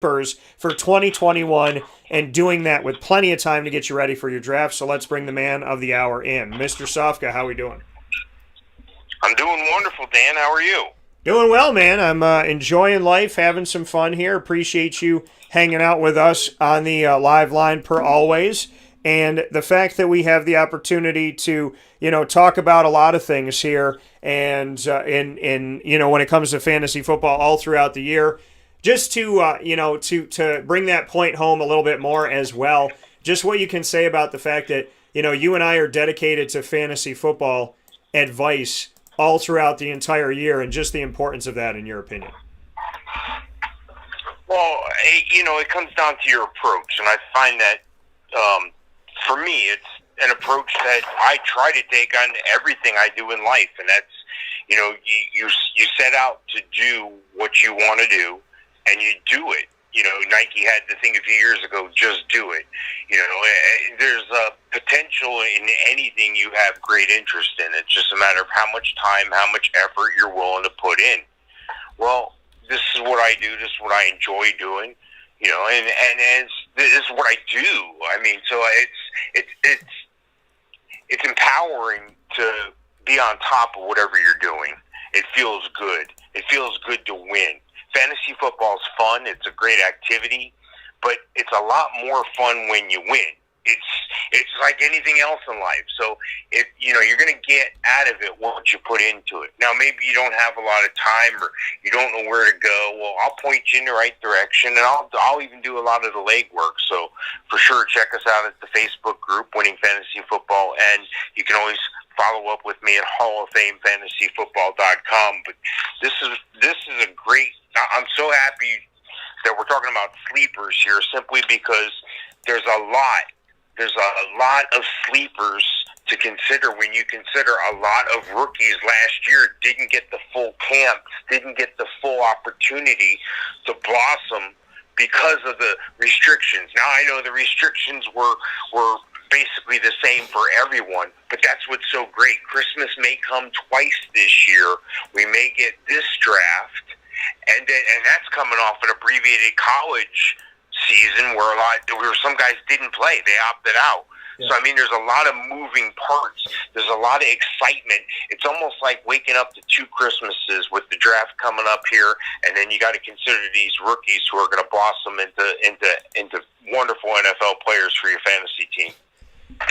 for 2021 and doing that with plenty of time to get you ready for your draft. So let's bring the man of the hour in. Mr. Sofka, how are we doing? I'm doing wonderful, Dan. How are you? Doing well, man. I'm enjoying life, having some fun here. Appreciate you hanging out with us on the live line per always. And the fact that we have the opportunity to, talk about a lot of things here, and when it comes to fantasy football all throughout the year, just to to bring that point home a little bit more as well. Just what you can say about the fact that you and I are dedicated to fantasy football advice all throughout the entire year, and just the importance of that in your opinion. Well, it comes down to your approach, and I find that for me, it's an approach that I try to take on everything I do in life, and that's you set out to do what you want to do, and you do it. Nike had the thing a few years ago, just do it. There's a potential in anything you have great interest in. It's just a matter of how much time, how much effort you're willing to put in. Well, this is what I do. This is what I enjoy doing. This is what I do. I mean, so it's empowering to be on top of whatever you're doing. It feels good. It feels good to win. Fantasy football is fun. It's a great activity, but it's a lot more fun when you win. It's like anything else in life. So you're going to get out of it what you put into it. Now maybe you don't have a lot of time or you don't know where to go. Well, I'll point you in the right direction, and I'll even do a lot of the legwork. So for sure, check us out at the Facebook group, Winning Fantasy Football, and you can always follow up with me at HallOfFameFantasyFootball.com. But this is a great. I'm so happy that we're talking about sleepers here, simply because there's a lot of sleepers to consider when you consider a lot of rookies last year didn't get the full camp, didn't get the full opportunity to blossom because of the restrictions. Now, I know the restrictions were basically the same for everyone, but that's what's so great. Christmas may come twice this year. We may get this draft, and that's coming off an abbreviated college season where some guys didn't play. They opted out. Yeah. So, I mean, there's a lot of moving parts. There's a lot of excitement. It's almost like waking up to two Christmases with the draft coming up here, and then you got to consider these rookies who are going to blossom into wonderful NFL players for your fantasy team.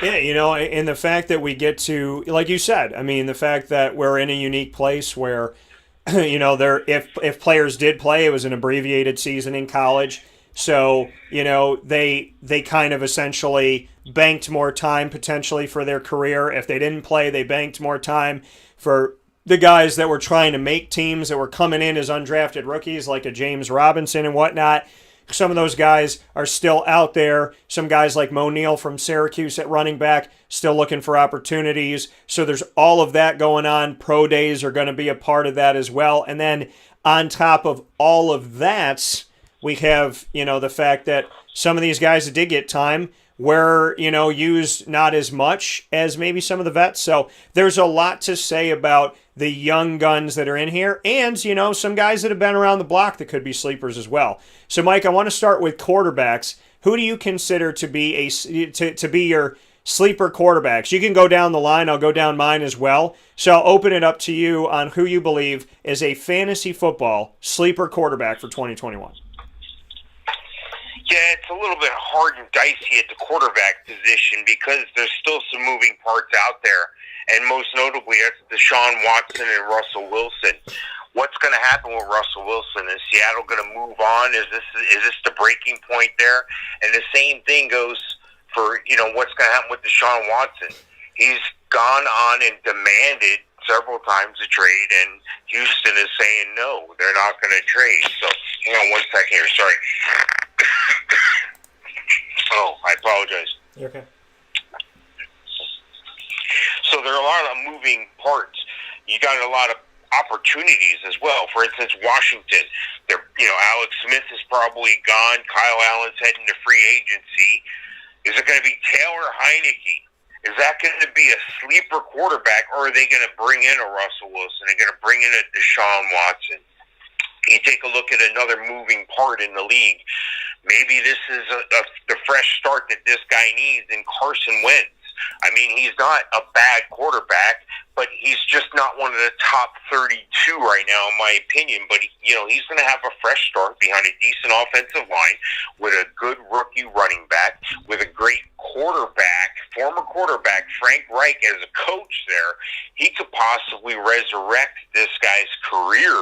Yeah, and the fact that we get to, like you said, I mean, the fact that we're in a unique place where, if players did play, it was an abbreviated season in college. So, they kind of essentially banked more time potentially for their career. If they didn't play, they banked more time for the guys that were trying to make teams, that were coming in as undrafted rookies, like a James Robinson and whatnot. Some of those guys are still out there. Some guys like Mo Neal from Syracuse at running back, still looking for opportunities. So there's all of that going on. Pro days are going to be a part of that as well. And then on top of all of that, we have, the fact that some of these guys that did get time were, used not as much as maybe some of the vets. So there's a lot to say about the young guns that are in here, and, some guys that have been around the block that could be sleepers as well. So, Mike, I want to start with quarterbacks. Who do you consider to be to be your sleeper quarterbacks? You can go down the line. I'll go down mine as well. So I'll open it up to you on who you believe is a fantasy football sleeper quarterback for 2021. Yeah, it's a little bit hard and dicey at the quarterback position because there's still some moving parts out there, and most notably, that's Deshaun Watson and Russell Wilson. What's going to happen with Russell Wilson? Is Seattle going to move on? Is this the breaking point there? And the same thing goes for what's going to happen with Deshaun Watson. He's gone on and demanded several times a trade, and Houston is saying no, they're not going to trade. So hang on one second here. Sorry. Oh, I apologize. You're okay. So there are a lot of moving parts. You got a lot of opportunities as well. For instance, Washington. Alex Smith is probably gone. Kyle Allen's heading to free agency. Is it going to be Taylor Heineke? Is that going to be a sleeper quarterback, or are they going to bring in a Russell Wilson? They're going to bring in a Deshaun Watson. You take a look at another moving part in the league. Maybe this is the fresh start that this guy needs in Carson Wentz. I mean, he's not a bad quarterback, but he's just not one of the top 32 right now, in my opinion. But, he's going to have a fresh start behind a decent offensive line with a good rookie running back, with a great quarterback, former quarterback, Frank Reich, as a coach there. He could possibly resurrect this guy's career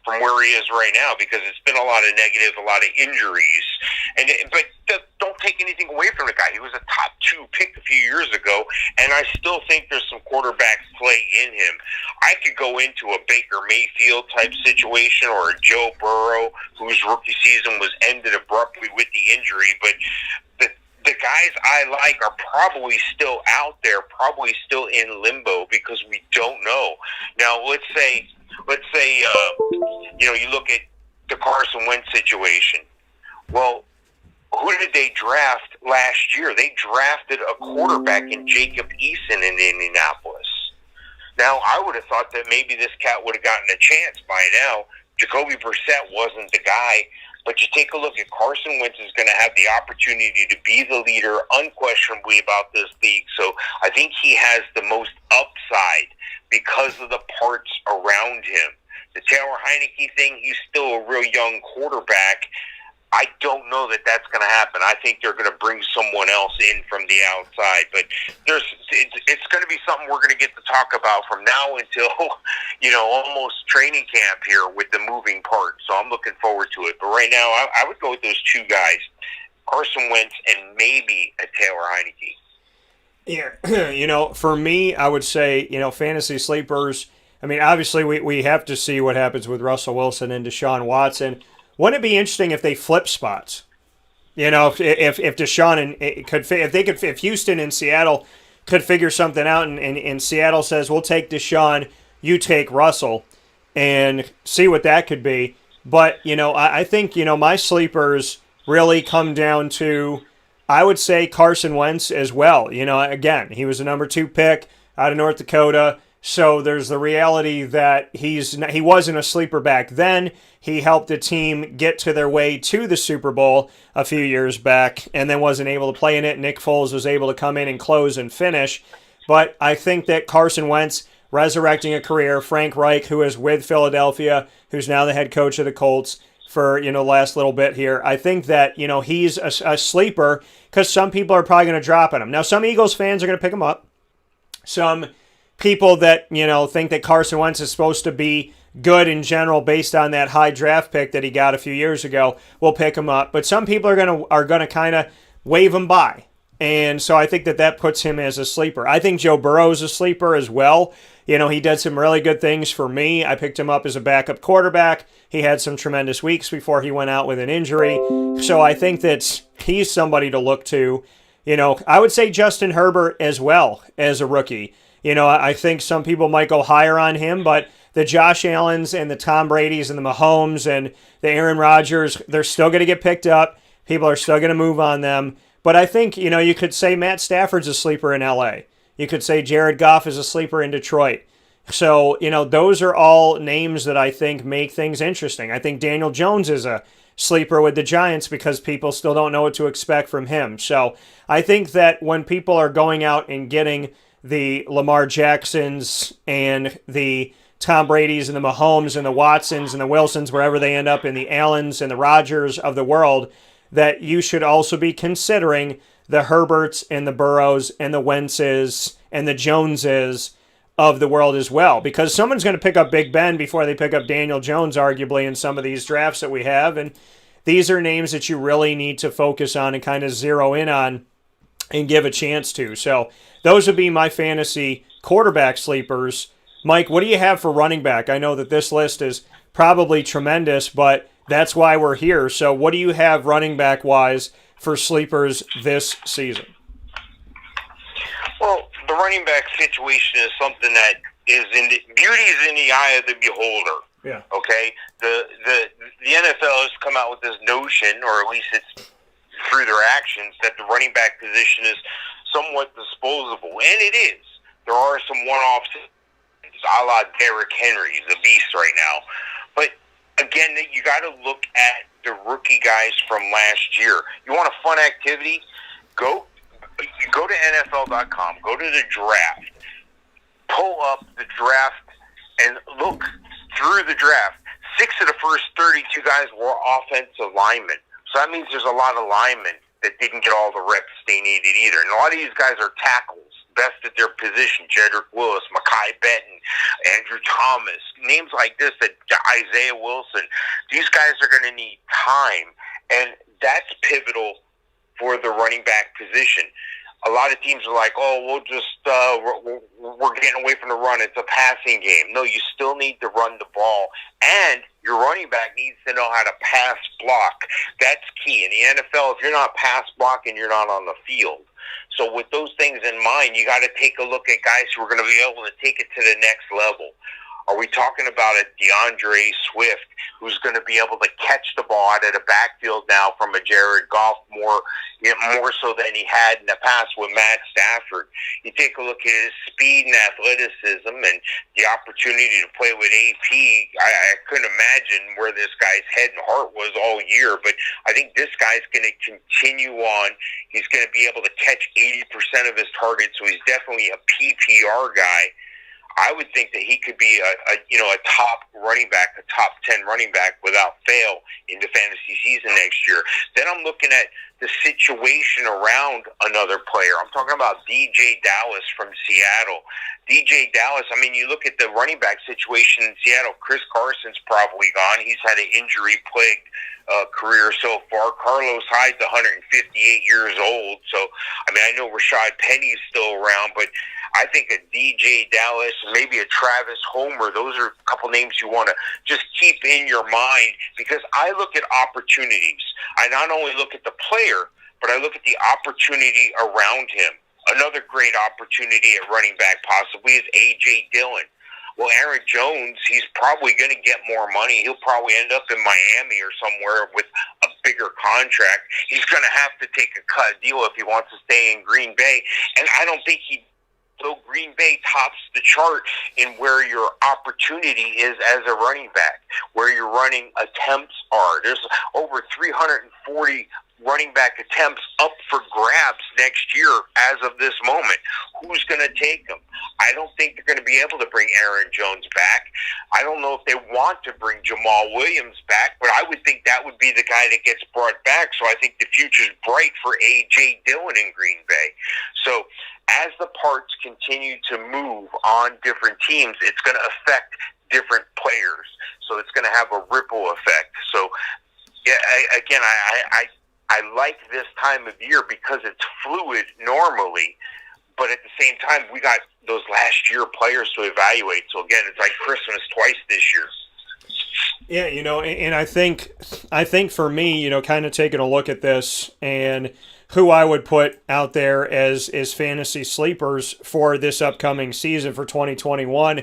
from where he is right now, because it's been a lot of negative, a lot of injuries. But don't take anything away from the guy. He was a top 2 pick a few years ago, and I still think there's some quarterback play in him. I could go into a Baker Mayfield type situation, or a Joe Burrow, whose rookie season was ended abruptly with the injury, but the guys I like are probably still out there, probably still in limbo, because we don't know. Now, let's say you look at the Carson Wentz situation. Well, who did they draft last year? They drafted a quarterback in Jacob Eason in Indianapolis. Now, I would have thought that maybe this cat would have gotten a chance by now. Jacoby Brissett wasn't the guy. But you take a look at Carson Wentz is going to have the opportunity to be the leader unquestionably about this league. So I think he has the most upside because of the parts around him. The Taylor Heineke thing, he's still a real young quarterback. I don't know that that's going to happen. I think they're going to bring someone else in from the outside. But it's going to be something we're going to get to talk about from now until, almost training camp here with the moving parts. So I'm looking forward to it. But right now, I would go with those 2 guys, Carson Wentz and maybe a Taylor Heineke. Yeah, for me, I would say, fantasy sleepers. I mean, obviously, we have to see what happens with Russell Wilson and Deshaun Watson. Wouldn't it be interesting if they flip spots? If Deshaun if Houston and Seattle could figure something out, and Seattle says, we'll take Deshaun, you take Russell, and see what that could be. But, I think, my sleepers really come down to, I would say, Carson Wentz as well. Again, he was a number 2 pick out of North Dakota. So there's the reality that he wasn't a sleeper back then. He helped the team get to their way to the Super Bowl a few years back and then wasn't able to play in it. Nick Foles was able to come in and close and finish. But I think that Carson Wentz resurrecting a career, Frank Reich, who is with Philadelphia, who's now the head coach of the Colts for, the last little bit here, I think that, he's a sleeper because some people are probably going to drop on him. Now, some Eagles fans are going to pick him up. Some people that, think that Carson Wentz is supposed to be good in general based on that high draft pick that he got a few years ago will pick him up. But some people are going to kind of wave him by. And so I think that puts him as a sleeper. I think Joe Burrow is a sleeper as well. He did some really good things for me. I picked him up as a backup quarterback. He had some tremendous weeks before he went out with an injury. So I think that he's somebody to look to. I would say Justin Herbert as well as a rookie. I think some people might go higher on him, but the Josh Allens and the Tom Bradys and the Mahomes and the Aaron Rodgers, they're still going to get picked up. People are still going to move on them. But I think, you could say Matt Stafford's a sleeper in L.A. You could say Jared Goff is a sleeper in Detroit. So, those are all names that I think make things interesting. I think Daniel Jones is a sleeper with the Giants because people still don't know what to expect from him. So I think that when people are going out and getting the Lamar Jacksons and the Tom Brady's and the Mahomes and the Watsons and the Wilsons, wherever they end up, in the Allens and the Rodgers of the world, that you should also be considering the Herberts and the Burrows and the Wentzes and the Joneses of the world as well. Because someone's going to pick up Big Ben before they pick up Daniel Jones, arguably, in some of these drafts that we have. And these are names that you really need to focus on and kind of zero in on and give a chance to. So those would be my fantasy quarterback sleepers. Mike, what do you have for running back? I know that this list is probably tremendous, but that's why we're here. So what do you have running back-wise for sleepers this season? Well, the running back situation is something that beauty is in the eye of the beholder. Yeah. Okay? The NFL has come out with this notion, or at least it's through their actions, that the running back position is somewhat disposable. And it is. There are some one-offs, a la Derrick Henry, the beast right now. But again, you got to look at the rookie guys from last year. You want a fun activity? Go to NFL.com. Go to the draft. Pull up the draft and look through the draft. 6 of the first 32 guys were offensive linemen. So that means there's a lot of linemen that didn't get all the reps they needed either. And a lot of these guys are tackles, best at their position. Jedrick Willis, Mekhi Benton, Andrew Thomas, names like this, that Isaiah Wilson. These guys are going to need time, and that's pivotal for the running back position. A lot of teams are like, oh, we'll just we're getting away from the run. It's a passing game. No, you still need to run the ball, and your running back needs to know how to pass block. That's key in the NFL. If you're not pass blocking, you're not on the field. So with those things in mind, you got to take a look at guys who are going to be able to take it to the next level. Are we talking about a DeAndre Swift who's going to be able to catch the ball out of the backfield now from a Jared Goff more so than he had in the past with Matt Stafford? You take a look at his speed and athleticism and the opportunity to play with AP. I couldn't imagine where this guy's head and heart was all year, but I think this guy's going to continue on. He's going to be able to catch 80% of his targets, so he's definitely a PPR guy. I would think that he could be a top running back, a top 10 running back without fail in the fantasy season next year. Then I'm looking at the situation around another player. I'm talking about DJ Dallas from Seattle. DJ Dallas, I mean, you look at the running back situation in Seattle, Chris Carson's probably gone. He's had an injury-plagued career so far. Carlos Hyde's 158 years old. So, I mean, I know Rashad Penny's still around, but I think a DJ Dallas, maybe a Travis Homer, those are a couple names you want to just keep in your mind, because I look at opportunities. I not only look at the player, but I look at the opportunity around him. Another great opportunity at running back possibly is A.J. Dillon. Well, Aaron Jones, he's probably going to get more money. He'll probably end up in Miami or somewhere with a bigger contract. He's going to have to take a cut deal if he wants to stay in Green Bay. And I don't think so Green Bay tops the chart in where your opportunity is as a running back, where your running attempts are. There's over 340 running back attempts up for grabs next year as of this moment. Who's going to take them? I don't think they're going to be able to bring Aaron Jones back. I don't know if they want to bring Jamal Williams back, but I would think that would be the guy that gets brought back. So I think the future's bright for A.J. Dillon in Green Bay. So as the parts continue to move on different teams, it's going to affect different players. So it's going to have a ripple effect. So, yeah, I like this time of year because it's fluid normally, but at the same time, we got those last year players to evaluate. So, again, it's like Christmas twice this year. Yeah, and I think for me, kind of taking a look at this and who I would put out there as fantasy sleepers for this upcoming season for 2021.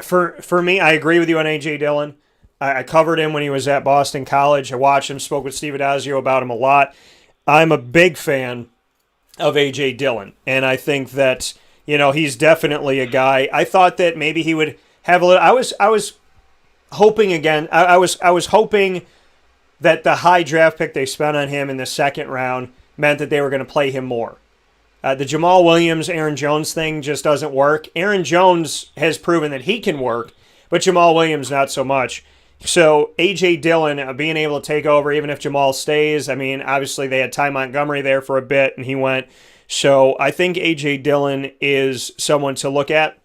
For me, I agree with you on A.J. Dillon. I covered him when he was at Boston College. I watched him, spoke with Steve Adazio about him a lot. I'm a big fan of A.J. Dillon, and I think that, he's definitely a guy. I thought that maybe he would have a little. I was hoping again. I was hoping that the high draft pick they spent on him in the second round meant that they were going to play him more. The Jamal Williams, Aaron Jones thing just doesn't work. Aaron Jones has proven that he can work, but Jamal Williams not so much. So A.J. Dillon being able to take over, even if Jamal stays, I mean, obviously they had Ty Montgomery there for a bit, and he went. So I think A.J. Dillon is someone to look at.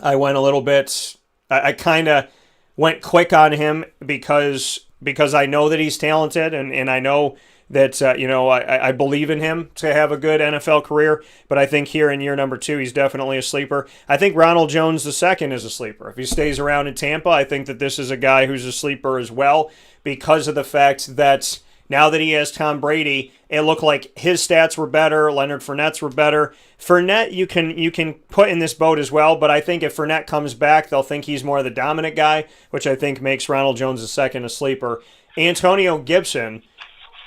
I went a little bit, I kind of went quick on him because I know that he's talented, and I know that, I believe in him to have a good NFL career, but I think here in year number 2, he's definitely a sleeper. I think Ronald Jones II is a sleeper. If he stays around in Tampa, I think that this is a guy who's a sleeper as well, because of the fact that now that he has Tom Brady, it looked like his stats were better, Leonard Fournette's were better. Fournette, you can put in this boat as well, but I think if Fournette comes back, they'll think he's more the dominant guy, which I think makes Ronald Jones II a sleeper. Antonio Gibson,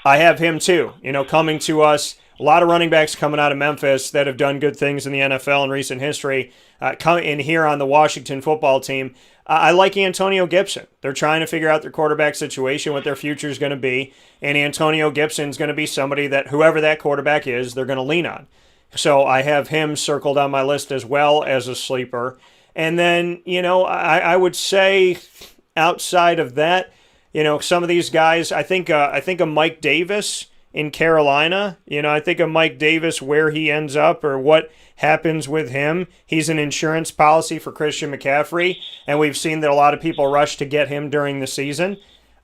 I have him too, coming to us a lot of running backs coming out of Memphis that have done good things in the NFL in recent history come in here on the Washington football team. I like Antonio Gibson. They're trying to figure out their quarterback situation, what their future is going to be, and Antonio Gibson's going to be somebody that whoever that quarterback is, they're going to lean on. So I have him circled on my list as well as a sleeper. And then, I would say outside of that, some of these guys, I think a Mike Davis in Carolina, I think of Mike Davis, where he ends up or what happens with him. He's an insurance policy for Christian McCaffrey, and we've seen that a lot of people rush to get him during the season.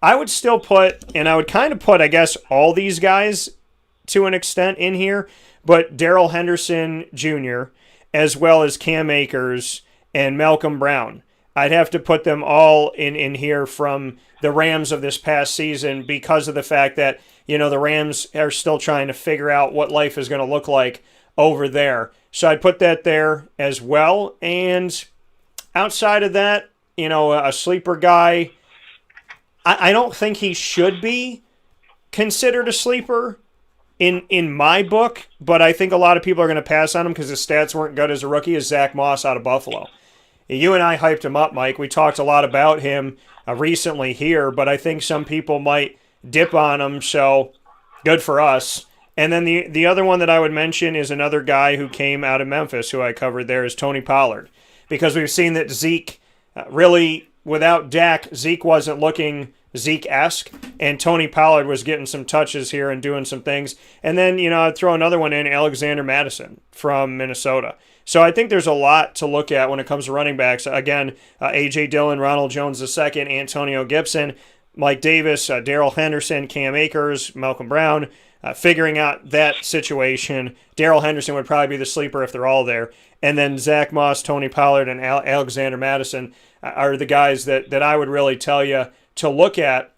I would still put, and I would kind of put, I guess, all these guys to an extent in here, but Darrell Henderson Jr., as well as Cam Akers and Malcolm Brown. I'd have to put them all in here from the Rams of this past season because of the fact that, the Rams are still trying to figure out what life is going to look like over there. So I'd put that there as well. And outside of that, a sleeper guy, I don't think he should be considered a sleeper in my book, but I think a lot of people are going to pass on him because his stats weren't good as a rookie, is Zach Moss out of Buffalo. You and I hyped him up, Mike. We talked a lot about him recently here, but I think some people might dip on him, so good for us. And then the other one that I would mention is another guy who came out of Memphis, who I covered there, is Tony Pollard. Because we've seen that Zeke, really, without Dak, Zeke wasn't looking Zeke-esque, and Tony Pollard was getting some touches here and doing some things. And then, I'd throw another one in, Alexander Madison from Minnesota. So I think there's a lot to look at when it comes to running backs. Again, A.J. Dillon, Ronald Jones II, Antonio Gibson, Mike Davis, Darrell Henderson, Cam Akers, Malcolm Brown. Figuring out that situation, Darrell Henderson would probably be the sleeper if they're all there. And then Zach Moss, Tony Pollard, and Alexander Madison are the guys that I would really tell you to look at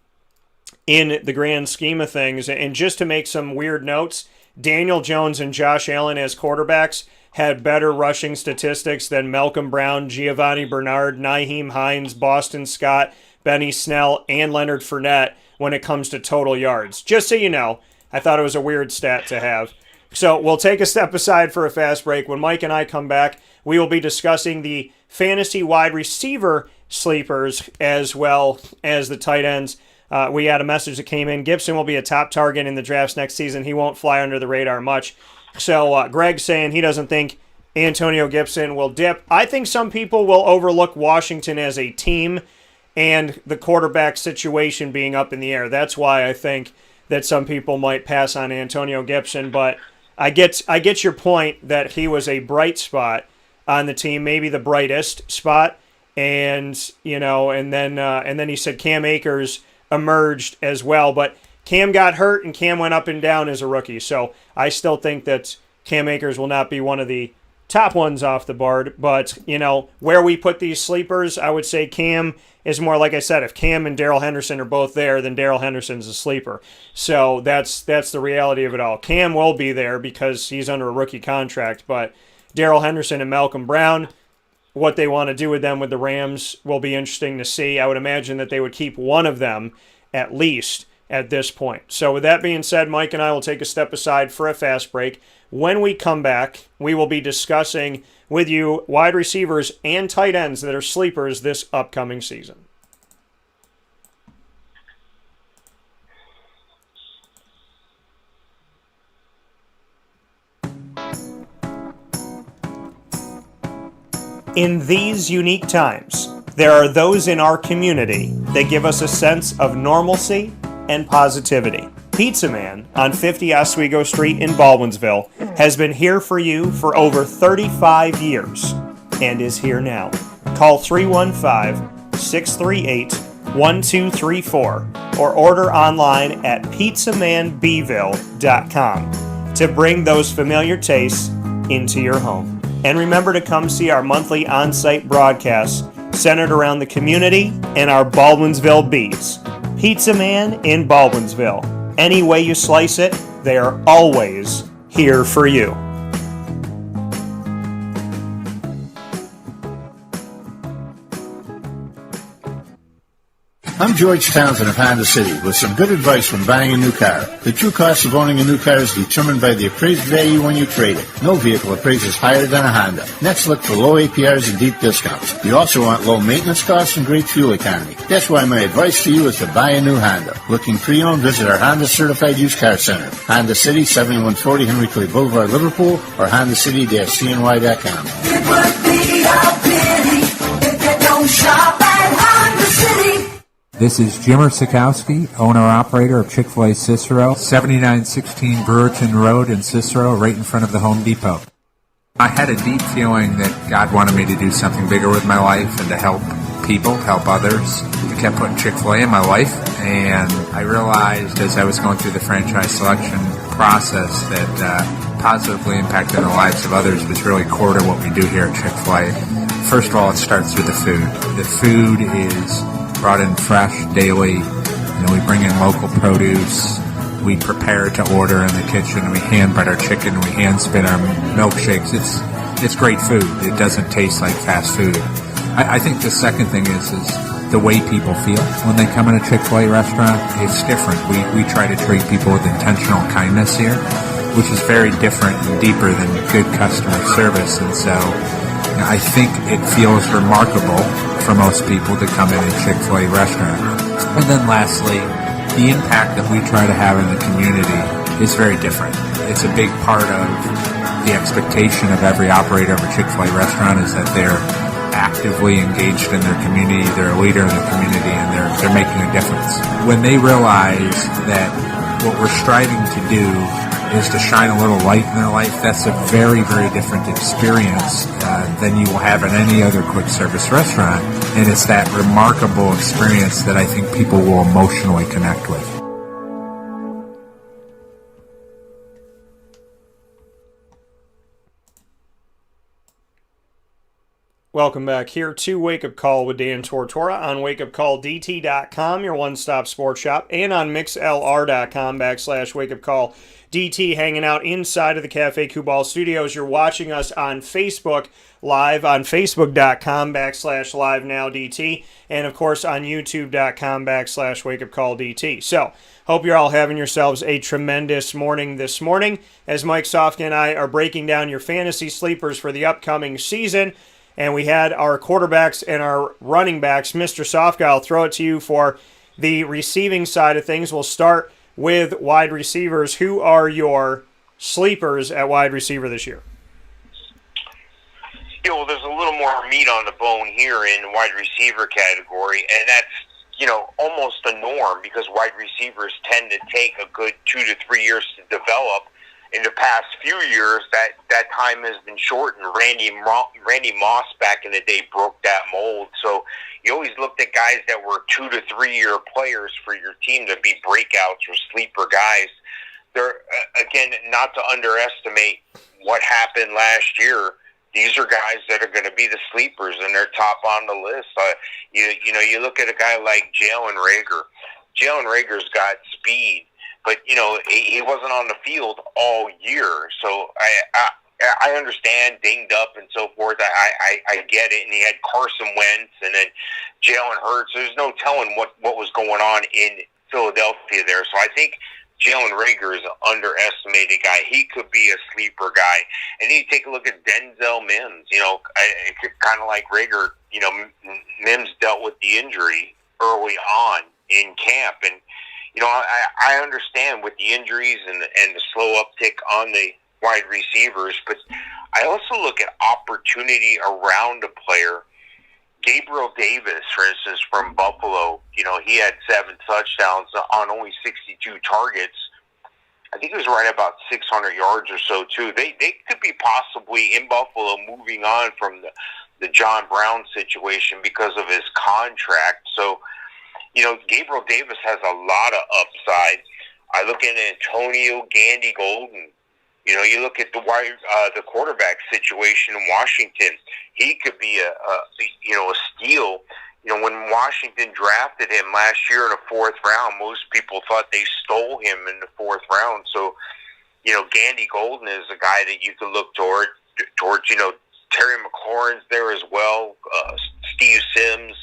in the grand scheme of things. And just to make some weird notes, Daniel Jones and Josh Allen as quarterbacks had better rushing statistics than Malcolm Brown, Giovanni Bernard, Nyheim Hines, Boston Scott, Benny Snell, and Leonard Fournette when it comes to total yards. Just so you know, I thought it was a weird stat to have. So we'll take a step aside for a fast break. When Mike and I come back, we will be discussing the fantasy wide receiver sleepers as well as the tight ends. We had a message that came in. Gibson will be a top target in the drafts next season. He won't fly under the radar much. So Greg's saying he doesn't think Antonio Gibson will dip. I think some people will overlook Washington as a team and the quarterback situation being up in the air. That's why I think that some people might pass on Antonio Gibson. But I get your point that he was a bright spot on the team, maybe the brightest spot. And then he said Cam Akers emerged as well, but Cam got hurt and Cam went up and down as a rookie. So I still think that Cam Akers will not be one of the top ones off the board. But, where we put these sleepers, I would say Cam is more, like I said, if Cam and Darrell Henderson are both there, then Darrell Henderson's a sleeper. So that's the reality of it all. Cam will be there because he's under a rookie contract, but Darrell Henderson and Malcolm Brown, what they want to do with them with the Rams will be interesting to see. I would imagine that they would keep one of them at least at this point. So with that being said, Mike and I will take a step aside for a fast break. When we come back, we will be discussing with you wide receivers and tight ends that are sleepers this upcoming season. In these unique times, there are those in our community that give us a sense of normalcy and positivity. Pizza Man on 50 Oswego Street in Baldwinsville has been here for you for over 35 years and is here now. Call 315-638-1234 or order online at pizzamanbville.com to bring those familiar tastes into your home. And remember to come see our monthly on-site broadcasts centered around the community and our Baldwinsville beats. Pizza Man in Baldwinsville. Any way you slice it, they are always here for you. I'm George Townsend of Honda City with some good advice when buying a new car. The true cost of owning a new car is determined by the appraised value when you trade it. No vehicle appraises higher than a Honda. Next, look for low APRs and deep discounts. You also want low maintenance costs and great fuel economy. That's why my advice to you is to buy a new Honda. Looking pre-owned, visit our Honda Certified Used Car Center. Honda City, 7140 Henry Clay Boulevard, Liverpool, or HondaCity-CNY.com. It would be a pity if you don't shop at Honda City. This is Jimmer Sikowski, owner-operator of Chick-fil-A Cicero, 7916 Brewerton Road in Cicero, right in front of the Home Depot. I had a deep feeling that God wanted me to do something bigger with my life and to help people, help others. I kept putting Chick-fil-A in my life, and I realized as I was going through the franchise selection process that positively impacting the lives of others was really core to what we do here at Chick-fil-A. First of all, it starts with the food. The food is brought in fresh daily. We bring in local produce. We prepare to order in the kitchen. We hand bread our chicken. We hand spin our milkshakes. It's great food. It doesn't taste like fast food. I think the second thing is the way people feel when they come in a Chick-fil-A restaurant. It's different. We try to treat people with intentional kindness here, which is very different and deeper than good customer service. And so I think it feels remarkable for most people to come in a Chick-fil-A restaurant. And then lastly, the impact that we try to have in the community is very different. It's a big part of the expectation of every operator of a Chick-fil-A restaurant is that they're actively engaged in their community, they're a leader in the community, and they're making a difference. When they realize that what we're striving to do is to shine a little light in their life, that's a very, very different experience than you will have in any other quick service restaurant. And it's that remarkable experience that I think people will emotionally connect with. Welcome back here to Wake Up Call with Dan Tortora on wakeupcalldt.com, your one-stop sports shop, and on mixlr.com/wakeupcalldt, hanging out inside of the Cafe Kubal studios. You're watching us on Facebook live on facebook.com/live-now-dt, and of course on youtube.com/wakeupcalldt. So, hope you're all having yourselves a tremendous morning this morning, as Mike Sofka and I are breaking down your fantasy sleepers for the upcoming season. And we had our quarterbacks and our running backs. Mr. Sofka, I'll throw it to you for the receiving side of things. We'll start with wide receivers. Who are your sleepers at wide receiver this year? Yeah, well, there's a little more meat on the bone here in the wide receiver category, and that's, almost a norm because wide receivers tend to take a good 2 to 3 years to develop. In the past few years, that time has been shortened. Randy Moss back in the day broke that mold. So you always looked at guys that were 2 to 3 year players for your team to be breakouts or sleeper guys. They're again, not to underestimate what happened last year. These are guys that are going to be the sleepers, and they're top on the list. You look at a guy like Jalen Reagor. Jalen Reagor's got speed. But, he wasn't on the field all year. So I understand dinged up and so forth. I get it. And he had Carson Wentz and then Jalen Hurts. There's no telling what was going on in Philadelphia there. So I think Jalen Reagor is an underestimated guy. He could be a sleeper guy. And you take a look at Denzel Mims. Kind of like Reagor, Mims dealt with the injury early on in camp. And I understand with the injuries and the slow uptick on the wide receivers, but I also look at opportunity around a player. Gabriel Davis, for instance, from Buffalo, he had 7 touchdowns on only 62 targets. I think it was right about 600 yards or so, too. They could be possibly in Buffalo moving on from the John Brown situation because of his contract. So, Gabriel Davis has a lot of upside. I look at Antonio Gandy Golden. You look at the quarterback situation in Washington. He could be a steal. When Washington drafted him last year in the 4th round, most people thought they stole him in the 4th round. So, Gandy Golden is a guy that you could look towards. Terry McLaurin's there as well. Steve Sims.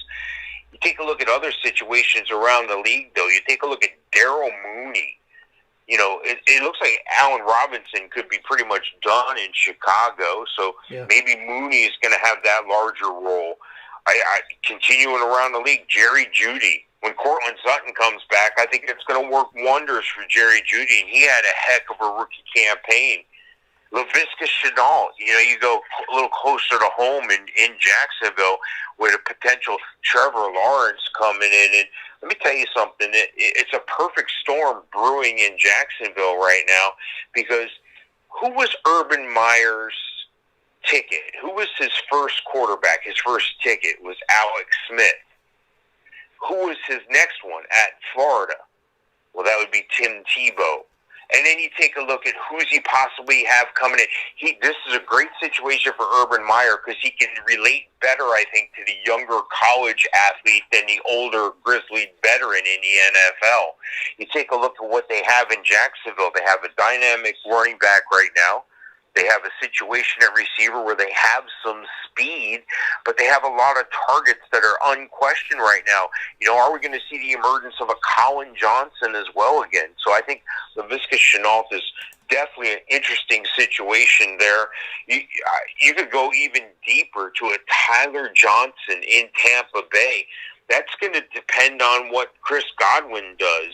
You take a look at other situations around the league, though. You take a look at Daryl Mooney. You know, it looks like Allen Robinson could be pretty much done in Chicago, so maybe Mooney is going to have that larger role. I continuing around the league, Jerry Jeudy. When Cortland Sutton comes back, I think it's going to work wonders for Jerry Jeudy, and he had a heck of a rookie campaign. Laviska Shenault, you know, you go a little closer to home in Jacksonville with a potential Trevor Lawrence coming in. And let me tell you something, it's a perfect storm brewing in Jacksonville right now, because who was Urban Meyer's ticket? Who was his first quarterback? His first ticket was Alex Smith. Who was his next one at Florida? Well, that would be Tim Tebow. And then you take a look at who's he possibly have coming in. This is a great situation for Urban Meyer because he can relate better, I think, to the younger college athlete than the older grizzly veteran in the NFL. You take a look at what they have in Jacksonville. They have a dynamic running back right now. They have a situation at receiver where they have some speed, but they have a lot of targets that are unquestioned right now. You know, are we going to see the emergence of a Colin Johnson as well again? So I think Laviska Shenault is definitely an interesting situation there. You could go even deeper to a Tyler Johnson in Tampa Bay. That's going to depend on what Chris Godwin does.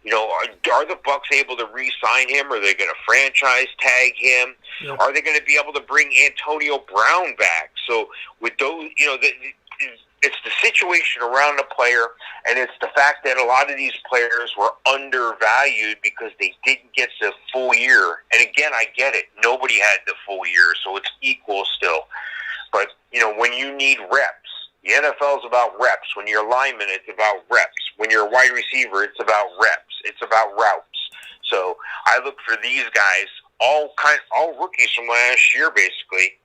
You know, are the Bucs able to re-sign him? Are they going to franchise tag him? Yep. Are they going to be able to bring Antonio Brown back? So with those, you know, it's the situation around the player, and it's the fact that a lot of these players were undervalued because they didn't get the full year. And again, I get it. Nobody had the full year, so it's equal still. But, you know, when you need reps, the NFL is about reps. When you're a lineman, it's about reps. When you're a wide receiver, it's about reps. It's about routes. So I look for these guys, all rookies from last year, basically.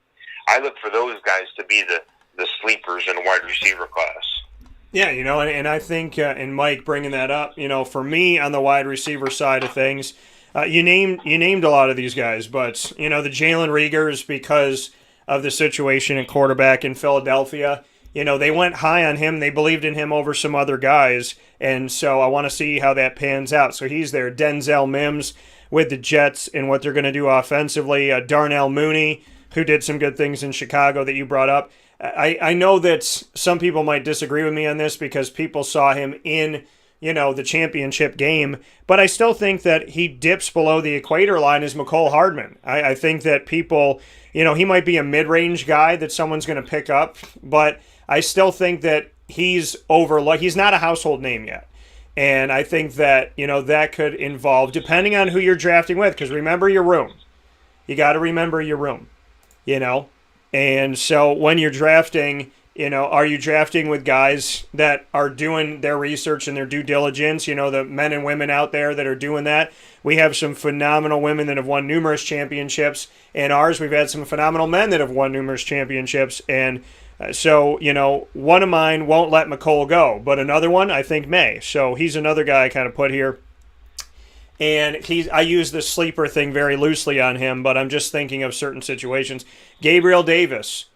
I look for those guys to be the sleepers in the wide receiver class. Yeah, you know, and I think, and Mike bringing that up, you know, for me on the wide receiver side of things, you named a lot of these guys, but, you know, the Jalen Reagors, because of the situation at quarterback in Philadelphia, you know, they went high on him. They believed in him over some other guys. And so I want to see how that pans out. So he's there. Denzel Mims with the Jets and what they're going to do offensively. Darnell Mooney, who did some good things in Chicago that you brought up. I know that some people might disagree with me on this because people saw him in, you know, the championship game. But I still think that he dips below the equator line as Mecole Hardman. I think that people, you know, he might be a mid-range guy that someone's going to pick up. But I still think that he's overlooked. He's not a household name yet. And I think that, you know, that could involve, depending on who you're drafting with, because remember your room. You got to remember your room, you know. And so when you're drafting, you know, are you drafting with guys that are doing their research and their due diligence? You know, the men and women out there that are doing that. We have some phenomenal women that have won numerous championships. And ours, we've had some phenomenal men that have won numerous championships. And so, you know, one of mine won't let Mecole go, but another one I think may. So he's another guy I kind of put here. And I use the sleeper thing very loosely on him, but I'm just thinking of certain situations. Gabriel Davis,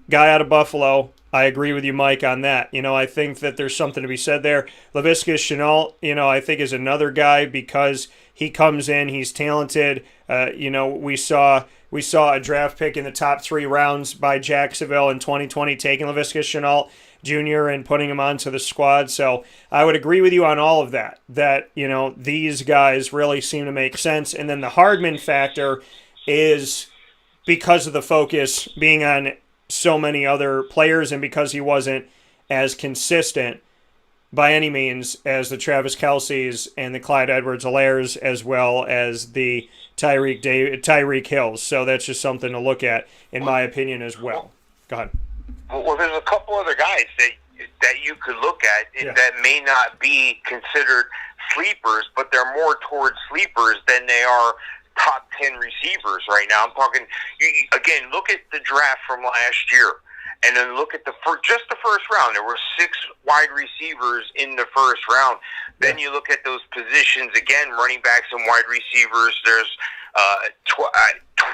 guy out of Buffalo. I agree with you, Mike, on that. You know, I think that there's something to be said there. Laviska Shenault, you know, I think is another guy because he comes in, he's talented. You know, we saw a draft pick in the top 3 rounds by Jacksonville in 2020, taking Laviska Shenault Jr. and putting him onto the squad. So I would agree with you on all of that, you know, these guys really seem to make sense. And then the Hardman factor is because of the focus being on so many other players and because he wasn't as consistent by any means as the Travis Kelce's and the Clyde Edwards-Helaire's as well as the Tyreek Hills. So that's just something to look at, in my opinion, as well. Go ahead. Well, there's a couple other guys that you could look at that may not be considered sleepers, but they're more towards sleepers than they are top 10 receivers right now. I'm talking, again, look at the draft from last year, and then look at just the first round. There were 6 wide receivers in the first round. Then you look at those positions again, running backs and wide receivers. There's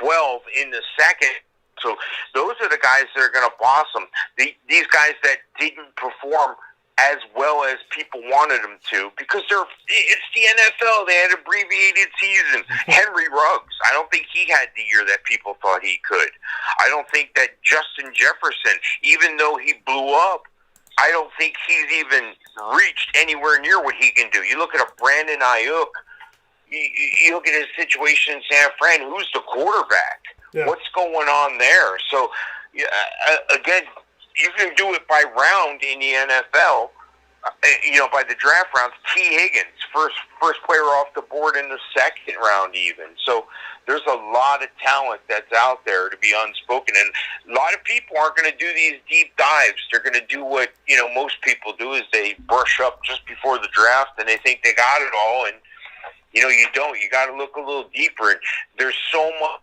12 in the second. So those are the guys that are going to blossom. These guys that didn't perform as well as people wanted them to, because it's the NFL. They had abbreviated season. Henry Ruggs, I don't think he had the year that people thought he could. I don't think that Justin Jefferson, even though he blew up, I don't think he's even reached anywhere near what he can do. You look at a Brandon Ayuk, you look at his situation in San Fran, who's the quarterback? Yeah. What's going on there? So, again, you can do it by round in the NFL, by the draft rounds. T. Higgins, first player off the board in the second round even. So there's a lot of talent that's out there to be unspoken. And a lot of people aren't going to do these deep dives. They're going to do what, most people do, is they brush up just before the draft and they think they got it all. And, you don't. You got to look a little deeper. And there's so much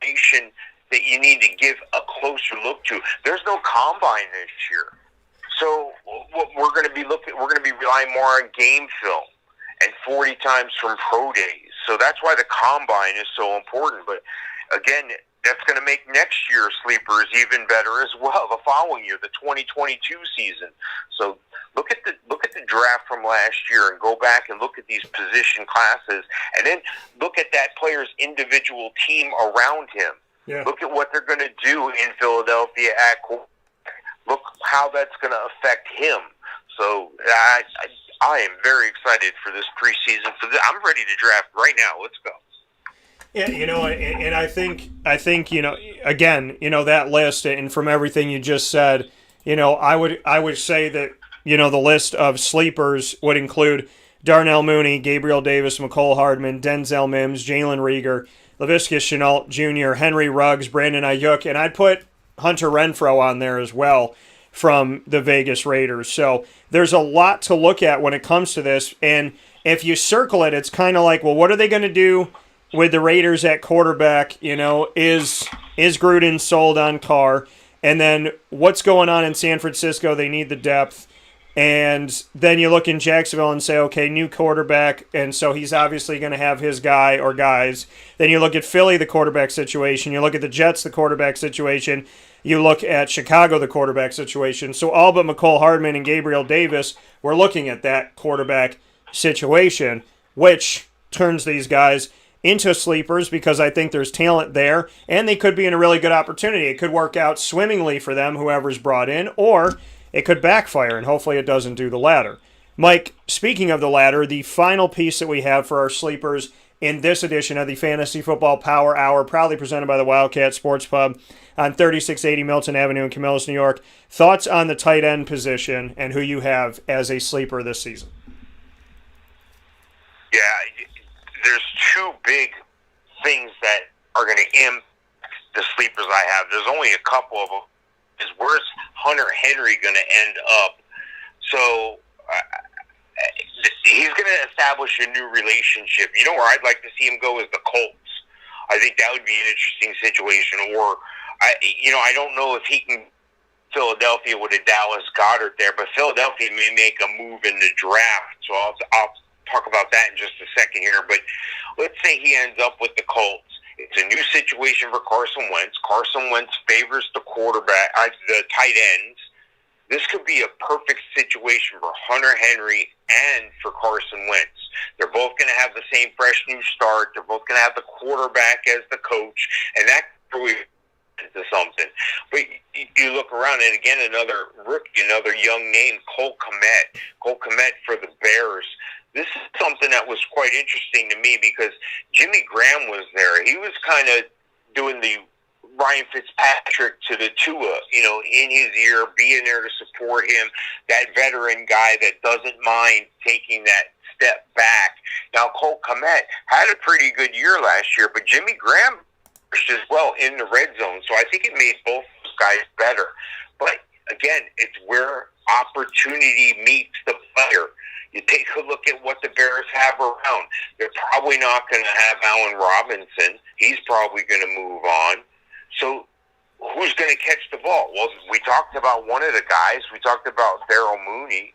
information that you need to give a closer look to. There's no combine this year. So what we're going to be relying more on game film and 40 times from pro days. So that's why the combine is so important. But again, that's going to make next year's sleepers even better as well, the following year, the 2022 season. So look at the draft from last year and go back and look at these position classes, and then look at that player's individual team around him. Yeah. Look at what they're going to do in Philadelphia at quarterback. Look how that's going to affect him. So I am very excited for this preseason. I'm ready to draft right now. Let's go. Yeah, and I think again, that list, and from everything you just said, I would say that the list of sleepers would include Darnell Mooney, Gabriel Davis, McCole Hardman, Denzel Mims, Jalen Reagor, Laviska Shenault Jr., Henry Ruggs, Brandon Ayuk, and I'd put Hunter Renfrow on there as well from the Vegas Raiders. So there's a lot to look at when it comes to this, and if you circle it, it's kind of like, well, what are they going to do with the Raiders at quarterback? Is Gruden sold on Carr? And then what's going on in San Francisco? They need the depth. And then you look in Jacksonville and say, okay, new quarterback, and so he's obviously going to have his guy or guys. Then you look at Philly, the quarterback situation. You look at the Jets, the quarterback situation. You look at Chicago, the quarterback situation. So all but McCole Hardman and Gabriel Davis, we're looking at that quarterback situation, which turns these guys into sleepers because I think there's talent there, and they could be in a really good opportunity. It could work out swimmingly for them, whoever's brought in, or it could backfire, and hopefully it doesn't do the latter. Mike, speaking of the latter, the final piece that we have for our sleepers in this edition of the Fantasy Football Power Hour, proudly presented by the Wildcat Sports Pub on 3680 Milton Avenue in Camillus, New York. Thoughts on the tight end position and who you have as a sleeper this season? Yeah, there's two big things that are going to impact the sleepers I have. There's only a couple of them. Where's Hunter Henry going to end up? So he's going to establish a new relationship. Where I'd like to see him go is the Colts. I think that would be an interesting situation. Or I don't know if he can Philadelphia with a Dallas Goedert there, but Philadelphia may make a move in the draft. So I'll talk about that in just a second here. But let's say he ends up with the Colts. It's a new situation for Carson Wentz. Carson Wentz favors the quarterback, the tight ends. This could be a perfect situation for Hunter Henry and for Carson Wentz. They're both going to have the same fresh new start. They're both going to have the quarterback as the coach, and that really into something. But you look around, and again, another rookie, another young name, Cole Kmet. Cole Kmet for the Bears. This is something that was quite interesting to me because Jimmy Graham was there. He was kind of doing the Ryan Fitzpatrick to the Tua, in his ear, being there to support him, that veteran guy that doesn't mind taking that step back. Now, Cole Kmet had a pretty good year last year, but Jimmy Graham pushed as well in the red zone, so I think it made both guys better. But, again, it's where opportunity meets the player. You take a look at what the Bears have around. They're probably not going to have Allen Robinson. He's probably going to move on. So who's going to catch the ball? Well, we talked about one of the guys. We talked about Darryl Mooney.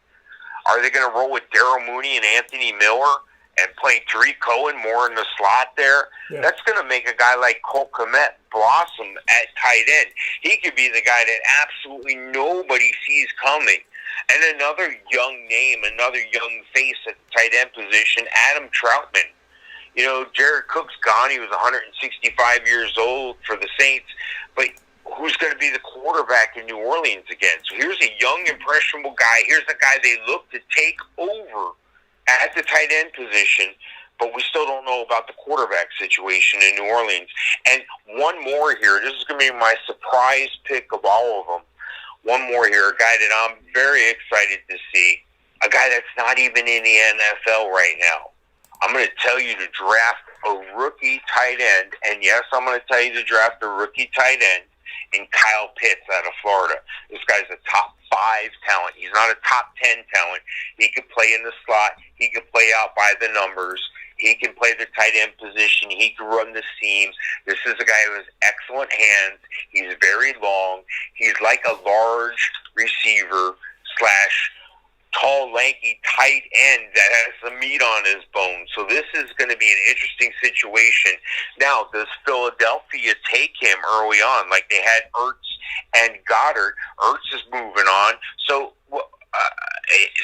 Are they going to roll with Darryl Mooney and Anthony Miller and playing Tariq Cohen more in the slot there? Yeah. That's going to make a guy like Cole Kmet blossom at tight end. He could be the guy that absolutely nobody sees coming. And another young name, another young face at the tight end position, Adam Troutman. You know, Jared Cook's gone. He was 165 years old for the Saints. But who's going to be the quarterback in New Orleans again? So here's a young, impressionable guy. Here's a guy they look to take over at the tight end position. But we still don't know about the quarterback situation in New Orleans. And one more here. This is going to be my surprise pick of all of them. One more here. A guy that I'm very excited to see. A guy that's not even in the NFL right now. I'm going to tell you to draft a rookie tight end. And yes, I'm going to tell you to draft a rookie tight end in Kyle Pitts out of Florida. This guy's a top 5 talent. He's not a top 10 talent. He could play in the slot. He could play out by the numbers. He can play the tight end position. He can run the seams. This is a guy who has excellent hands. He's very long. He's like a large receiver slash tall, lanky tight end that has some meat on his bones. So this is going to be an interesting situation. Now, does Philadelphia take him early on like they had Ertz and Goddard? Ertz is moving on. So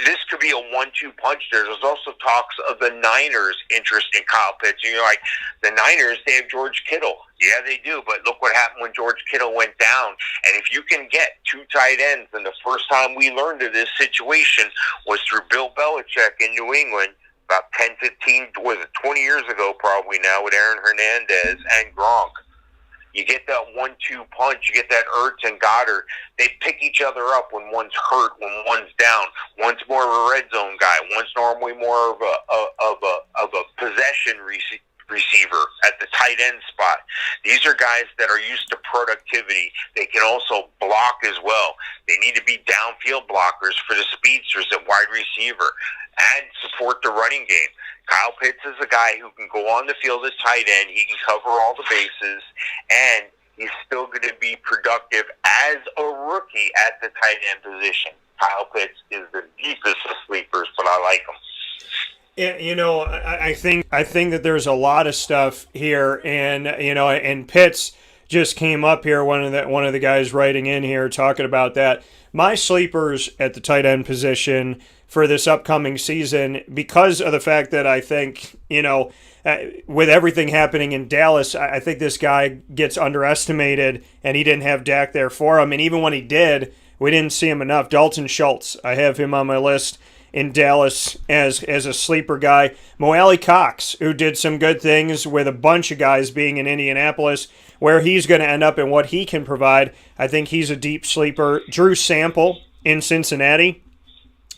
this could be a 1-2 punch there. There's also talks of the Niners' interest in Kyle Pitts. And you're like, the Niners, they have George Kittle. Yeah, they do, but look what happened when George Kittle went down. And if you can get 2 tight ends, and the first time we learned of this situation was through Bill Belichick in New England about 10, 15, 20 years ago probably now with Aaron Hernandez and Gronk. You get that 1-2 punch. You get that Ertz and Goddard. They pick each other up when one's hurt, when one's down. One's more of a red zone guy. One's normally more of a possession receiver at the tight end spot. These are guys that are used to productivity. They can also block as well. They need to be downfield blockers for the speedsters at wide receiver and support the running game. Kyle Pitts is a guy who can go on the field as tight end. He can cover all the bases, and he's still going to be productive as a rookie at the tight end position. Kyle Pitts is the deepest of sleepers, but I like him. Yeah, you know, I think that there's a lot of stuff here, and you know, and Pitts just came up here. One of the guys writing in here talking about that. My sleepers at the tight end position for this upcoming season, because of the fact that I think, you know, with everything happening in Dallas, I think this guy gets underestimated, and he didn't have Dak there for him. And even when he did, we didn't see him enough. Dalton Schultz, I have him on my list in Dallas as a sleeper guy. Mo Alley-Cox, who did some good things with a bunch of guys being in Indianapolis, where he's going to end up and what he can provide. I think he's a deep sleeper. Drew Sample in Cincinnati,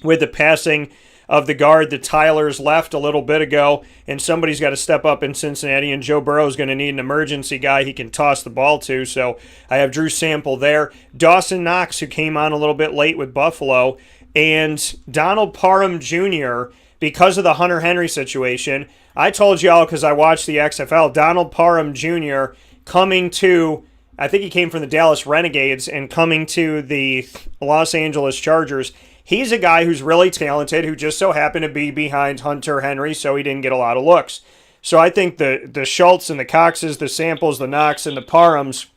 with the passing of the guard. The Tylers left a little bit ago, and somebody's got to step up in Cincinnati, and Joe Burrow is going to need an emergency guy he can toss the ball to. So I have Drew Sample there. Dawson Knox, who came on a little bit late with Buffalo, and Donald Parham Jr., because of the Hunter Henry situation. I told y'all, because I watched the XFL, Donald Parham Jr. coming to, I think he came from the Dallas Renegades and coming to the Los Angeles Chargers. He's a guy who's really talented, who just so happened to be behind Hunter Henry, so he didn't get a lot of looks. So I think the Schultz and the Coxes, the Samples, the Knox, and the Parhams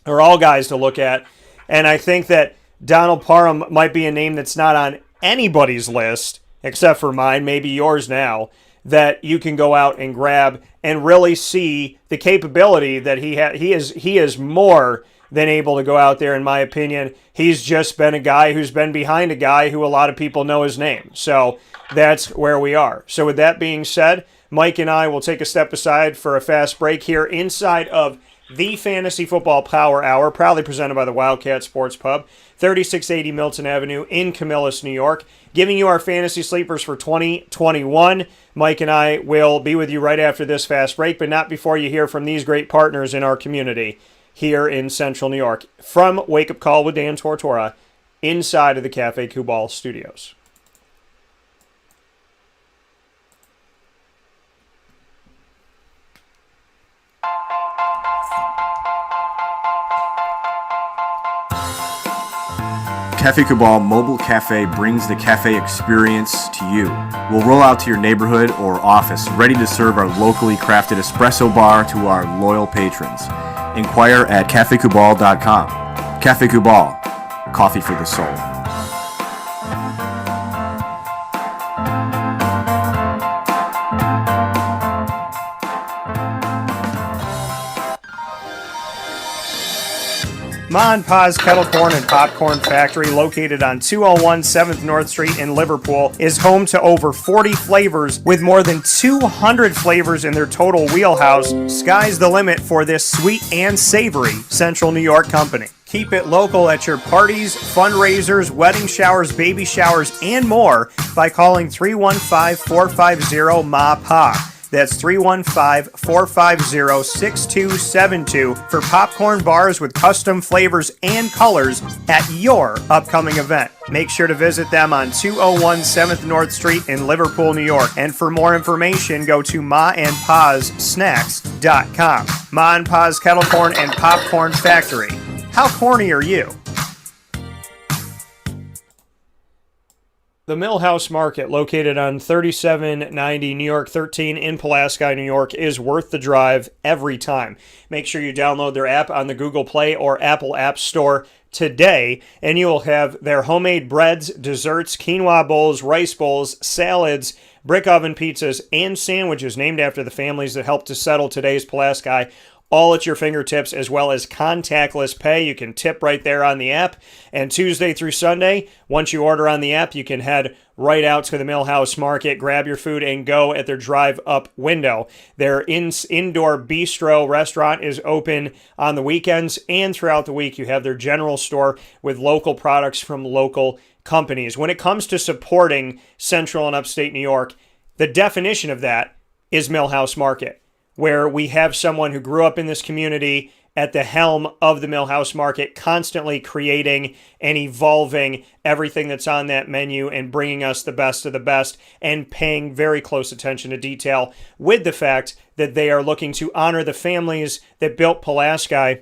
are all guys to look at. And I think that Donald Parham might be a name that's not on anybody's list, except for mine, maybe yours now, that you can go out and grab and really see the capability that he is more than able to go out there, in my opinion. He's just been a guy who's been behind a guy who a lot of people know his name. So that's where we are. So with that being said, Mike and I will take a step aside for a fast break here inside of the Fantasy Football Power Hour, proudly presented by the Wildcat Sports Pub, 3680 Milton Avenue in Camillus, New York, giving you our fantasy sleepers for 2021. Mike and I will be with you right after this fast break, but not before you hear from these great partners in our community here in Central New York. From Wake Up Call with Dan Tortora, inside of the Cafe Kubal studios. Cafe Cabal Mobile Cafe brings the cafe experience to you. We'll roll out to your neighborhood or office, ready to serve our locally crafted espresso bar to our loyal patrons. Inquire at cafecubal.com. Cafe Cabal, coffee for the soul. Ma and Pa's Kettle Corn and Popcorn Factory, located on 201 7th North Street in Liverpool, is home to over 40 flavors with more than 200 flavors in their total wheelhouse. Sky's the limit for this sweet and savory Central New York company. Keep it local at your parties, fundraisers, wedding showers, baby showers, and more by calling 315-450-MA-PA. That's 315-450-6272 for popcorn bars with custom flavors and colors at your upcoming event. Make sure to visit them on 201 7th North Street in Liverpool, New York. And for more information, go to maandpazsnacks.com. Ma and Pa's Kettle Corn and Popcorn Factory. How corny are you? The Millhouse Market, located on 3790 New York 13 in Pulaski, New York, is worth the drive every time. Make sure you download their app on the Google Play or Apple App Store today, and you will have their homemade breads, desserts, quinoa bowls, rice bowls, salads, brick oven pizzas, and sandwiches named after the families that helped to settle today's Pulaski, all at your fingertips, as well as contactless pay. You can tip right there on the app. And Tuesday through Sunday, once you order on the app, you can head right out to the Millhouse Market, grab your food, and go at their drive-up window. Their indoor bistro restaurant is open on the weekends, and throughout the week you have their general store with local products from local companies. When it comes to supporting Central and Upstate New York, the definition of that is Millhouse Market, where we have someone who grew up in this community at the helm of the Millhouse Market, constantly creating and evolving everything that's on that menu and bringing us the best of the best and paying very close attention to detail, with the fact that they are looking to honor the families that built Pulaski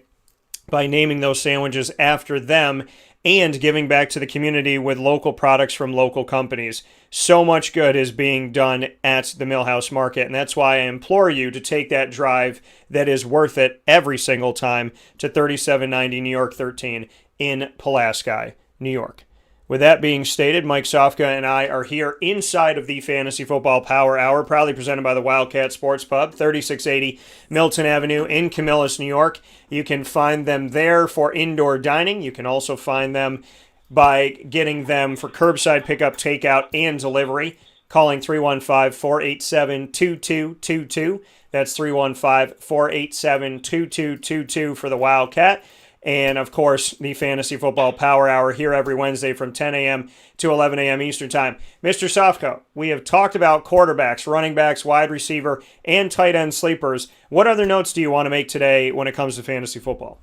by naming those sandwiches after them and giving back to the community with local products from local companies. So much good is being done at the Millhouse Market, and that's why I implore you to take that drive that is worth it every single time to 3790 New York 13 in Pulaski, New York. With that being stated, Mike Sofka and I are here inside of the Fantasy Football Power Hour, proudly presented by the Wildcat Sports Pub, 3680 Milton Avenue in Camillus, New York. You can find them there for indoor dining. You can also find them by getting them for curbside pickup, takeout, and delivery, calling 315-487-2222. That's 315-487-2222 for the Wildcat. And, of course, the Fantasy Football Power Hour here every Wednesday from 10 a.m. to 11 a.m. Eastern Time. Mr. Sofko, we have talked about quarterbacks, running backs, wide receiver, and tight end sleepers. What other notes do you want to make today when it comes to fantasy football?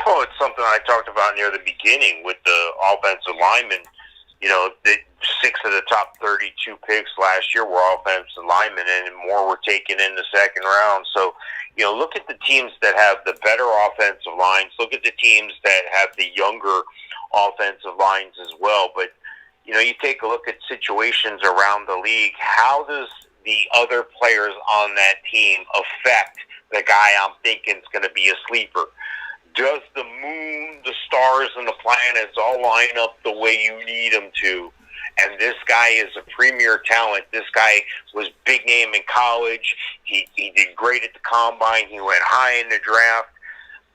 Oh, it's something I talked about near the beginning with the offensive linemen. You know, 6 of the top 32 picks last year were offensive linemen, and more were taken in the second round. So, you know, look at the teams that have the better offensive lines. Look at the teams that have the younger offensive lines as well. But, you know, you take a look at situations around the league. How does the other players on that team affect the guy I'm thinking is going to be a sleeper? Does the moon, the stars, and the planets all line up the way you need them to? And this guy is a premier talent. This guy was big name in college. He did great at the combine. He went high in the draft.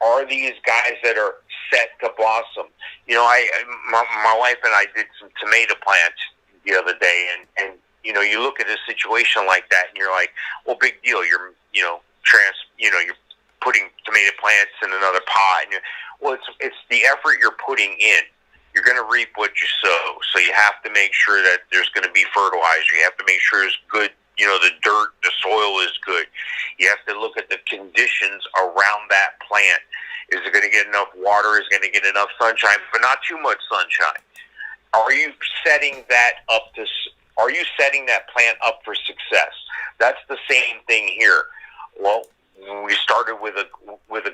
Are these guys that are set to blossom? You know, my wife and I did some tomato plants the other day, and you know, you look at a situation like that, and you're like, well, big deal. You're putting tomato plants in another pot. And it's the effort you're putting in. You're going to reap what you sow. So you have to make sure that there's going to be fertilizer. You have to make sure there's good, you know, the dirt, the soil is good. You have to look at the conditions around that plant. Is it going to get enough water? Is it going to get enough sunshine? But not too much sunshine. Are you setting that plant up for success? That's the same thing here. Well, we started with a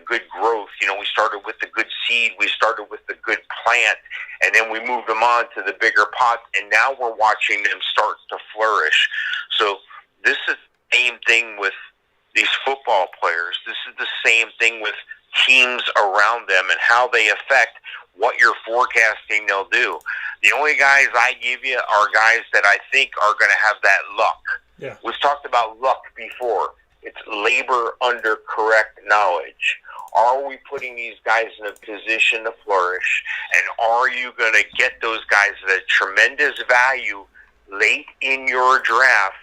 good growth. You know, we started with the good seed. We started with the good plant, and then we moved them on to the bigger pot, and now we're watching them start to flourish. So this is the same thing with these football players. This is the same thing with teams around them and how they affect what you're forecasting they'll do. The only guys I give you are guys that I think are going to have that luck. Yeah. We've talked about luck before. It's labor under correct knowledge. Are we putting these guys in a position to flourish? And are you going to get those guys at a tremendous value late in your draft?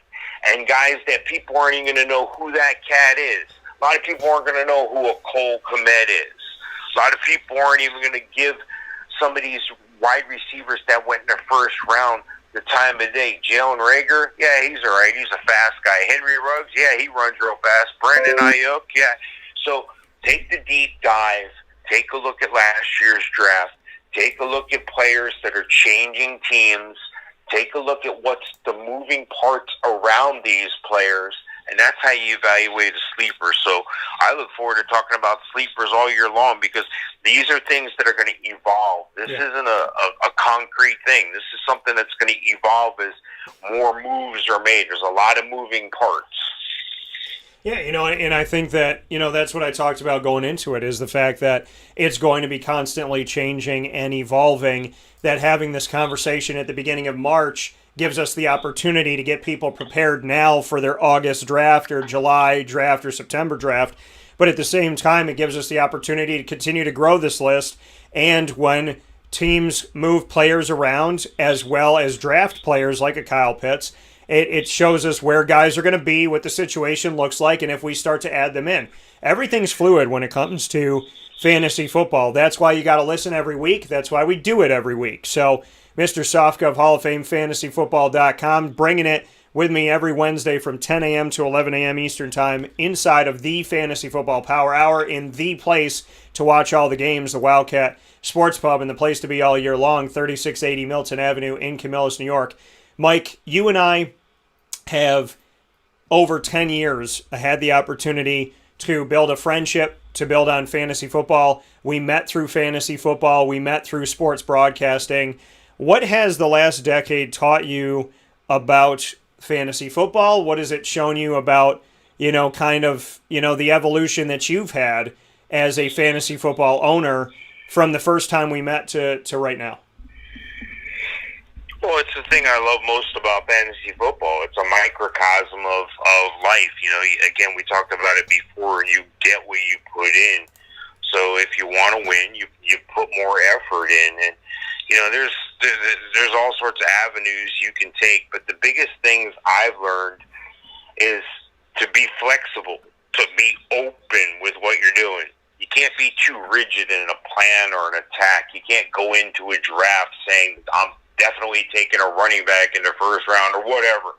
And guys that people aren't even going to know who that cat is. A lot of people aren't going to know who a Cole Kmet is. A lot of people aren't even going to give some of these wide receivers that went in the first round the time of day. Jalen Reagor, yeah, he's all right. He's a fast guy. Henry Ruggs, yeah, he runs real fast. Brandon Ayuk, yeah. So take the deep dive. Take a look at last year's draft. Take a look at players that are changing teams. Take a look at what's the moving parts around these players, and that's how you evaluate a sleeper. So I look forward to talking about sleepers all year long because these are things that are going to evolve. This isn't a concrete thing. This is something that's going to evolve as more moves are made. There's a lot of moving parts. Yeah, and I think that, that's what I talked about going into it, is the fact that it's going to be constantly changing and evolving, that having this conversation at the beginning of March gives us the opportunity to get people prepared now for their August draft or July draft or September draft. But at the same time, it gives us the opportunity to continue to grow this list. And when teams move players around as well as draft players like a Kyle Pitts, it shows us where guys are going to be, what the situation looks like, and if we start to add them in. Everything's fluid when it comes to fantasy football. That's why you got to listen every week. That's why we do it every week. So, Mr. Sofka of Hall of Fame FantasyFootball.com, bringing it with me every Wednesday from 10 a.m. to 11 a.m. Eastern Time inside of the Fantasy Football Power Hour, in the place to watch all the games, the Wildcat Sports Pub, and the place to be all year long, 3680 Milton Avenue in Camillus, New York. Mike, you and I have, over 10 years, had the opportunity to build a friendship, to build on fantasy football. We met through fantasy football. We met through sports broadcasting. What has the last decade taught you about fantasy football? What has it shown you about, the evolution that you've had as a fantasy football owner from the first time we met to right now? Well, it's the thing I love most about fantasy football. It's a microcosm of life. Again, we talked about it before. You get what you put in. So if you want to win, you put more effort in. And, there's all sorts of avenues you can take. But the biggest things I've learned is to be flexible, to be open with what you're doing. You can't be too rigid in a plan or an attack. You can't go into a draft saying, I'm definitely taking a running back in the first round or whatever.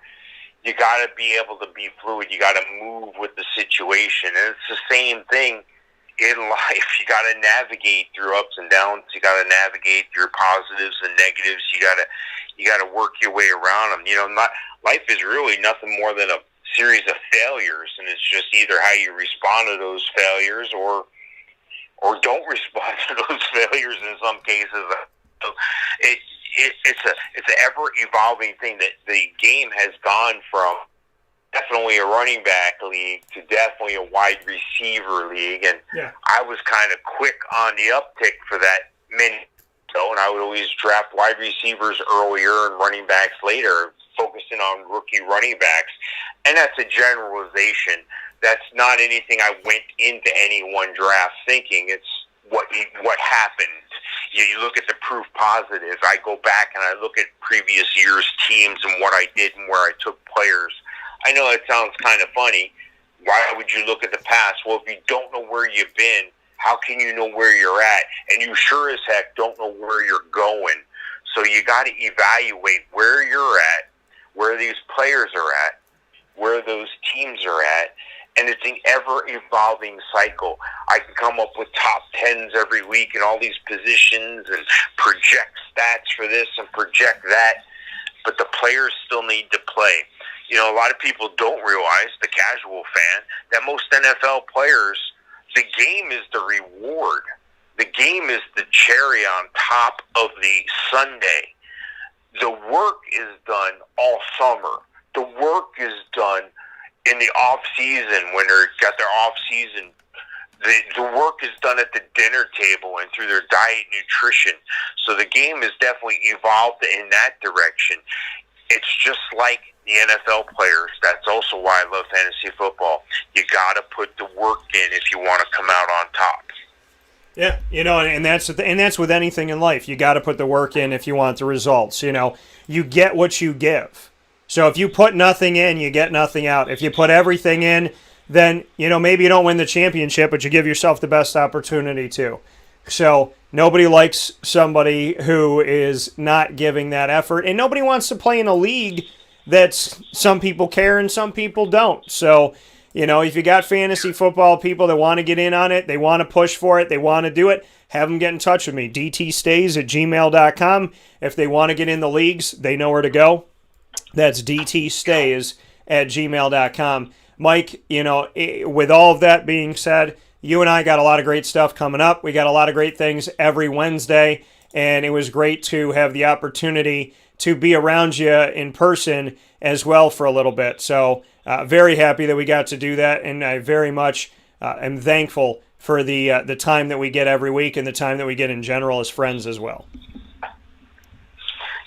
You got to be able to be fluid. You got to move with the situation. And it's the same thing in life. You got to navigate through ups and downs. You got to navigate through positives and negatives. You got to work your way around them. Life is really nothing more than a series of failures, and it's just either how you respond to those failures or don't respond to those failures in some cases. So it's an ever evolving thing. That the game has gone from definitely a running back league to definitely a wide receiver league, and I was kind of quick on the uptick for that minute. And I would always draft wide receivers earlier and running backs later, focusing on rookie running backs. And that's a generalization. That's not anything I went into any one draft thinking. It's what happened. You look at the proof positives. I go back and I look at previous year's teams and what I did and where I took players. I know it sounds kind of funny. Why would you look at the past? Well, if you don't know where you've been, how can you know where you're at? And you sure as heck don't know where you're going. So you got to evaluate where you're at, where these players are at, where those teams are at, and it's an ever-evolving cycle. I can come up with top 10s every week in all these positions and project stats for this and project that, but the players still need to play. A lot of people don't realize, the casual fan, that most NFL players, the game is the reward. The game is the cherry on top of the sundae. The work is done all summer. The work is done in the off season when they've got their off season. The work is done at the dinner table and through their diet and nutrition. So the game has definitely evolved in that direction. It's just like the NFL players. That's also why I love fantasy football. got to put the work in if you want to come out on top. Yeah, and that's with anything in life. You got to put the work in if you want the results. You get what you give. So if you put nothing in, you get nothing out. If you put everything in, then maybe you don't win the championship, but you give yourself the best opportunity to. So nobody likes somebody who is not giving that effort, and nobody wants to play in a league that's some people care and some people don't. So if you got fantasy football people that want to get in on it, they want to push for it, they want to do it, have them get in touch with me. dtstays@gmail.com. If they want to get in the leagues, they know where to go. That's dtstays@gmail.com. Mike, with all of that being said, you and I got a lot of great stuff coming up. We got a lot of great things every Wednesday, and it was great to have the opportunity to be around you in person as well for a little bit. So very happy that we got to do that, and I very much am thankful for the time that we get every week and the time that we get in general as friends as well.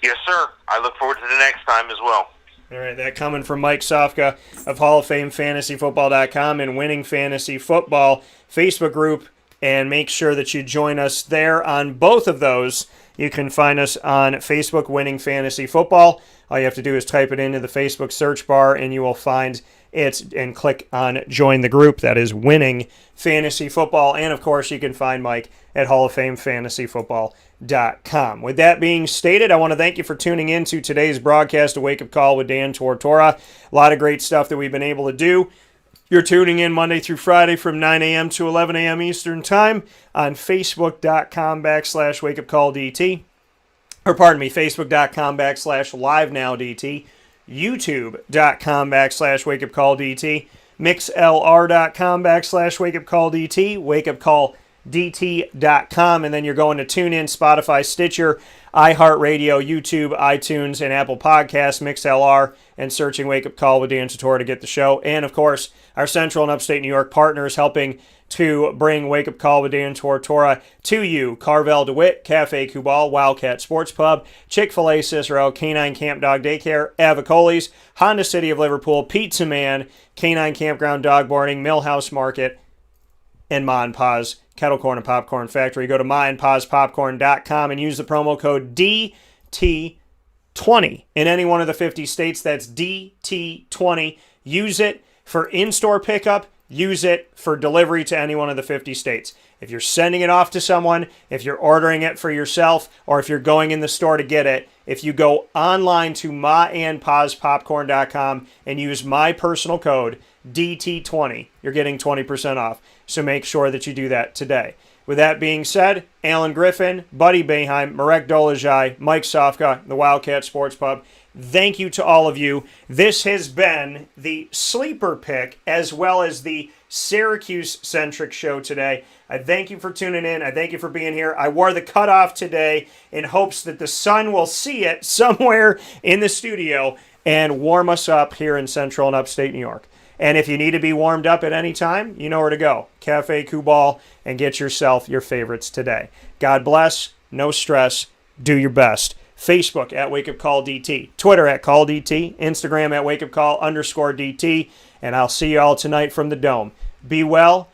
Yes, sir. I look forward to the next time as well. All right, that coming from Mike Sofka of Hall of Fame FantasyFootball.com and Winning Fantasy Football Facebook group, and make sure that you join us there on both of those. You can find us on Facebook, Winning Fantasy Football. All you have to do is type it into the Facebook search bar, and you will find it, and click on Join the Group. That is Winning Fantasy Football. And, of course, you can find Mike at Hall of Fame FantasyFootball.com. With that being stated, I want to thank you for tuning in to today's broadcast of Wake Up Call with Dan Tortora. A lot of great stuff that we've been able to do. You're tuning in Monday through Friday from 9 a.m. to 11 a.m. Eastern Time on Facebook.com/WakeUpCallDT. Or pardon me, Facebook.com/LiveNowDT. YouTube.com/WakeUpCallDT. MixLR.com/WakeUpCallDT. WakeUpCallDT.com. And then you're going to TuneIn, Spotify, Stitcher, iHeartRadio, YouTube, iTunes, and Apple Podcasts, MixLR, and searching Wake Up Call with Dan Tortora to get the show. And, of course, our Central and Upstate New York partners helping to bring Wake Up Call with Dan Tortora to you: Carvel DeWitt, Cafe Kubal, Wildcat Sports Pub, Chick-fil-A Cicero, Canine Camp Dog Daycare, Avicolis, Honda City of Liverpool, Pizza Man, Canine Campground Dog Boarding, Millhouse Market, and Ma and Pa's Kettle Corn and Popcorn Factory. Go to maandpazpopcorn.com and use the promo code DT20 in any one of the 50 states. That's DT20. Use it for in-store pickup. Use it for delivery to any one of the 50 states. If you're sending it off to someone, if you're ordering it for yourself, or if you're going in the store to get it, if you go online to maandpazpopcorn.com and use my personal code, DT20, you're getting 20% off. So make sure that you do that today. With that being said, Alan Griffin, Buddy Boeheim, Marek Dolezaj, Mike Sofka, the Wildcat Sports Pub, thank you to all of you. This has been the sleeper pick as well as the Syracuse-centric show today. I thank you for tuning in. I thank you for being here. I wore the cutoff today in hopes that the sun will see it somewhere in the studio and warm us up here in Central and Upstate New York. And if you need to be warmed up at any time, you know where to go. Cafe Kubal, and get yourself your favorites today. God bless. No stress. Do your best. Facebook at WakeUpCallDT. Twitter at CallDT. Instagram at WakeUpCall_DT. And I'll see you all tonight from the Dome. Be well